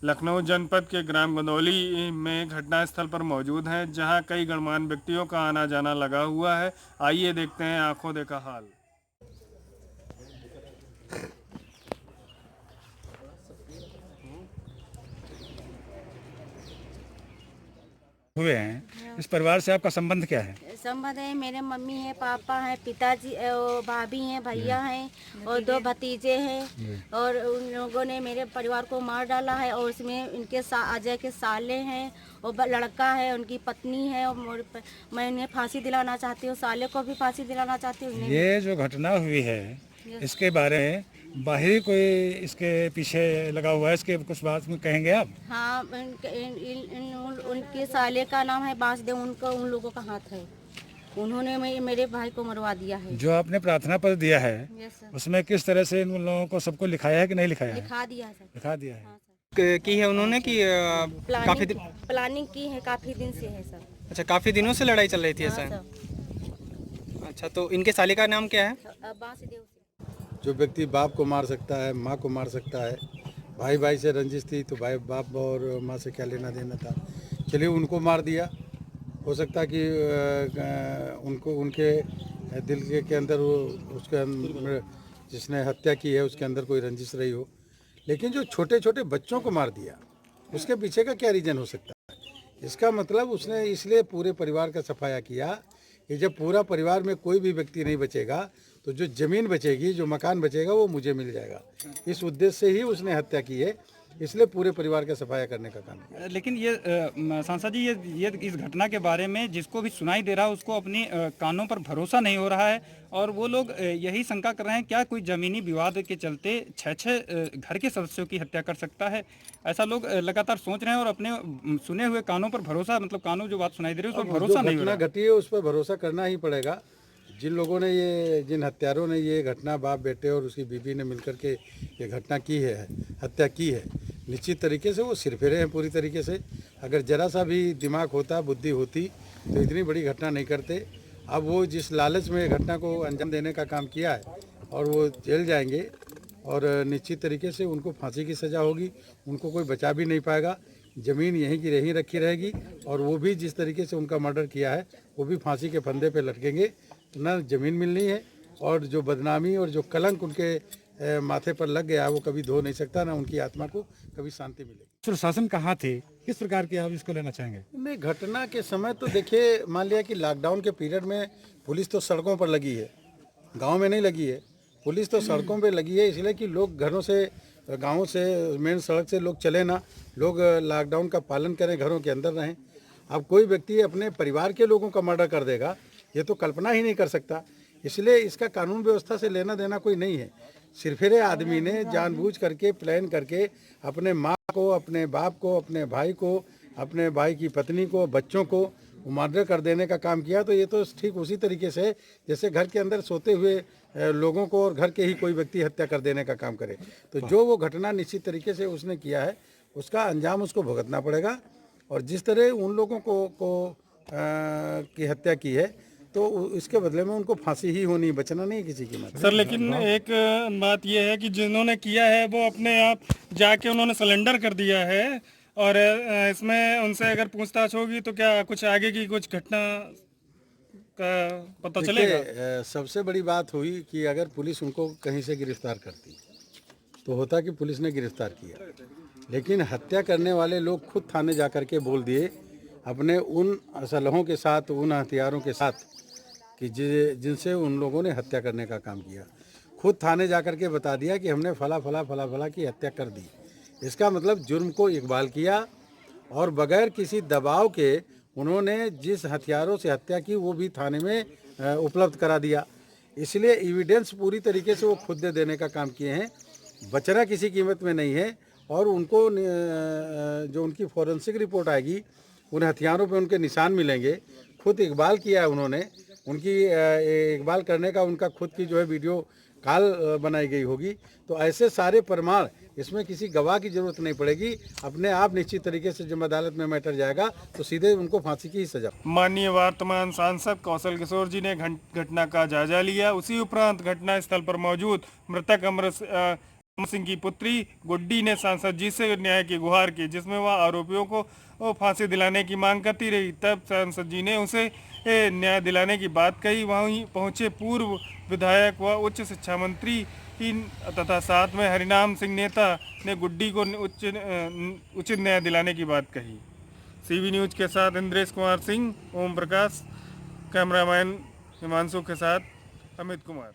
लखनऊ जनपद के ग्राम गंदौली में घटनास्थल पर मौजूद हैं, जहां कई गणमान्य व्यक्तियों का आना जाना लगा हुआ है। आइए देखते हैं आंखों देखा हाल। हुए हैं, इस परिवार से आपका संबंध क्या है? संबंध है, मेरे मम्मी है, पापा है, पिताजी भाभी हैं, भैया हैं और 2 भतीजे हैं। और उन लोगों ने मेरे परिवार को मार डाला है और उसमें इनके अजय के साले हैं और लड़का है, उनकी पत्नी है। और मैं उन्हें फांसी दिलाना चाहती हूँ, साले को भी फांसी दिलाना चाहती हूँ। ये जो घटना हुई है इसके बारे में बाहरी कोई इसके पीछे लगा हुआ है, इसके कुछ बात में कहेंगे आप? हाँ, उनके साले का नाम है वासुदेव, उन लोगों का हाथ है। उन्होंने मेरे भाई को मरवा दिया है। जो आपने प्रार्थना पत्र दिया है यस सर। उसमें किस तरह से इन लोगों को सबको लिखाया है कि नहीं लिखाया है? लिखा दिया है सर। लिखा दिया है। हाँ सर। की है उन्होंने कि काफी दिन प्लानिंग की है, काफी दिन से है सर। अच्छा, काफी दिनों से लड़ाई चल रही थी हाँ ऐसा? सर। अच्छा, तो इनके साले का नाम क्या है? वासुदेव से। जो व्यक्ति बाप को मार सकता है, माँ को मार सकता है, भाई भाई से रंजिश थी तो भाई बाप और माँ से क्या लेना देना था, चलिए उनको मार दिया। हो सकता है कि उनको उनके दिल के अंदर वो उसके अंदर जिसने हत्या की है उसके अंदर कोई रंजिश रही हो, लेकिन जो छोटे छोटे बच्चों को मार दिया उसके पीछे का क्या रीजन हो सकता है? इसका मतलब उसने इसलिए पूरे परिवार का सफाया किया कि जब पूरा परिवार में कोई भी व्यक्ति नहीं बचेगा तो जो ज़मीन बचेगी, जो मकान बचेगा वो मुझे मिल जाएगा। इस उद्देश्य से ही उसने हत्या की है, इसलिए पूरे परिवार का सफाया करने का काम किया। लेकिन ये सांसद जी, ये इस घटना के बारे में जिसको भी सुनाई दे रहा है उसको अपनी कानों पर भरोसा नहीं हो रहा है और वो लोग यही शंका कर रहे हैं क्या कोई जमीनी विवाद के चलते 6 घर के सदस्यों की हत्या कर सकता है। ऐसा लोग लगातार सोच रहे हैं और अपने सुने हुए कानों पर भरोसा, मतलब कानों जो बात सुनाई दे रही है उस पर भरोसा नहीं हो रहा। घटना घटी है उस पर भरोसा करना ही पड़ेगा। जिन लोगों ने जिन हत्यारों ने ये घटना बाप बेटे और उसकी बीवी ने मिलकर के ये घटना की है, हत्या की है, निश्चित तरीके से वो सिरफिरे हैं पूरी तरीके से। अगर जरा सा भी दिमाग होता, बुद्धि होती तो इतनी बड़ी घटना नहीं करते। अब वो जिस लालच में घटना को अंजाम देने का काम किया है और वो जेल जाएंगे और निश्चित तरीके से उनको फांसी की सज़ा होगी, उनको कोई बचा भी नहीं पाएगा। ज़मीन यहीं की यहीं रखी रहेगी और वो भी जिस तरीके से उनका मर्डर किया है वो भी फांसी के फंदे पे लटकेंगे। ना ज़मीन मिलनी है और जो बदनामी और जो कलंक उनके माथे पर लग गया वो कभी धो नहीं सकता, ना उनकी आत्मा को कभी शांति मिलेगी। प्रशासन कहाँ थे, किस प्रकार की आप इसको लेना चाहेंगे? नहीं, घटना के समय तो देखिए, मान लिया कि लॉकडाउन के पीरियड में पुलिस तो सड़कों पर लगी है, गांव में नहीं लगी है। पुलिस तो सड़कों पे लगी है इसलिए कि लोग घरों से, गाँव से मेन सड़क से लोग चले ना, लोग लॉकडाउन का पालन करें, घरों के अंदर रहें। अब कोई व्यक्ति अपने परिवार के लोगों का मर्डर कर देगा ये तो कल्पना ही नहीं कर सकता, इसलिए इसका कानून व्यवस्था से लेना देना कोई नहीं है। सिरफिरे आदमी ने जानबूझ करके प्लान करके अपने माँ को, अपने बाप को, अपने भाई को, अपने भाई की पत्नी को, बच्चों को मर्डर कर देने का काम किया। तो ये तो ठीक उसी तरीके से जैसे घर के अंदर सोते हुए लोगों को और घर के ही कोई व्यक्ति हत्या कर देने का काम करे। तो जो वो घटना निश्चित तरीके से उसने किया है उसका अंजाम उसको भुगतना पड़ेगा। और जिस तरह उन लोगों को की हत्या की है तो इसके बदले में उनको फांसी ही होनी, बचना नहीं किसी की मत। सर, लेकिन एक बात यह है कि जिन्होंने किया है वो अपने आप जाके उन्होंने सरेंडर कर दिया है और इसमें उनसे अगर पूछताछ होगी तो क्या कुछ आगे की कुछ घटना का पता चलेगा? सबसे बड़ी बात हुई कि अगर पुलिस उनको कहीं से गिरफ्तार करती तो होता कि पुलिस ने गिरफ्तार किया, लेकिन हत्या करने वाले लोग खुद थाने जा कर के बोल दिए अपने उन असलहों के साथ, उन हथियारों के साथ कि जिनसे उन लोगों ने हत्या करने का काम किया। खुद थाने जा कर के बता दिया कि हमने फला फला फला फला की हत्या कर दी। इसका मतलब जुर्म को इकबाल किया और बगैर किसी दबाव के उन्होंने जिस हथियारों से हत्या की वो भी थाने में उपलब्ध करा दिया। इसलिए एविडेंस पूरी तरीके से वो खुद दे देने का काम किए हैं, बचना किसी कीमत में नहीं है। और उनको जो उनकी फॉरेंसिक रिपोर्ट आएगी उन हथियारों पे उनके निशान मिलेंगे। खुद इकबाल किया है उन्होंने, उनकी इकबाल करने का उनका खुद की जो है वीडियो कॉल बनाई गई होगी। तो ऐसे सारे प्रमाण, इसमें किसी गवाह की जरूरत नहीं पड़ेगी, अपने आप निश्चित तरीके से जब अदालत में मैटर जाएगा तो सीधे उनको फांसी की ही सजा। माननीय वर्तमान सांसद कौशल किशोर जी ने घटना का जायजा लिया। उसी उपरांत घटना स्थल पर मौजूद मृतक सिंह की पुत्री गुड्डी ने सांसद जी से न्याय की गुहार की, जिसमें वह आरोपियों को फांसी दिलाने की मांग करती रही। तब सांसद जी ने उसे न्याय दिलाने की बात कही। वहीं पहुंचे पूर्व विधायक व उच्च शिक्षा मंत्री तथा साथ में हरिनाम सिंह नेता ने गुड्डी को उचित न्याय दिलाने की बात कही। सीबी न्यूज के साथ इंद्रेश कुमार सिंह, ओम प्रकाश, कैमरामैन हिमांशु के साथ अमित कुमार।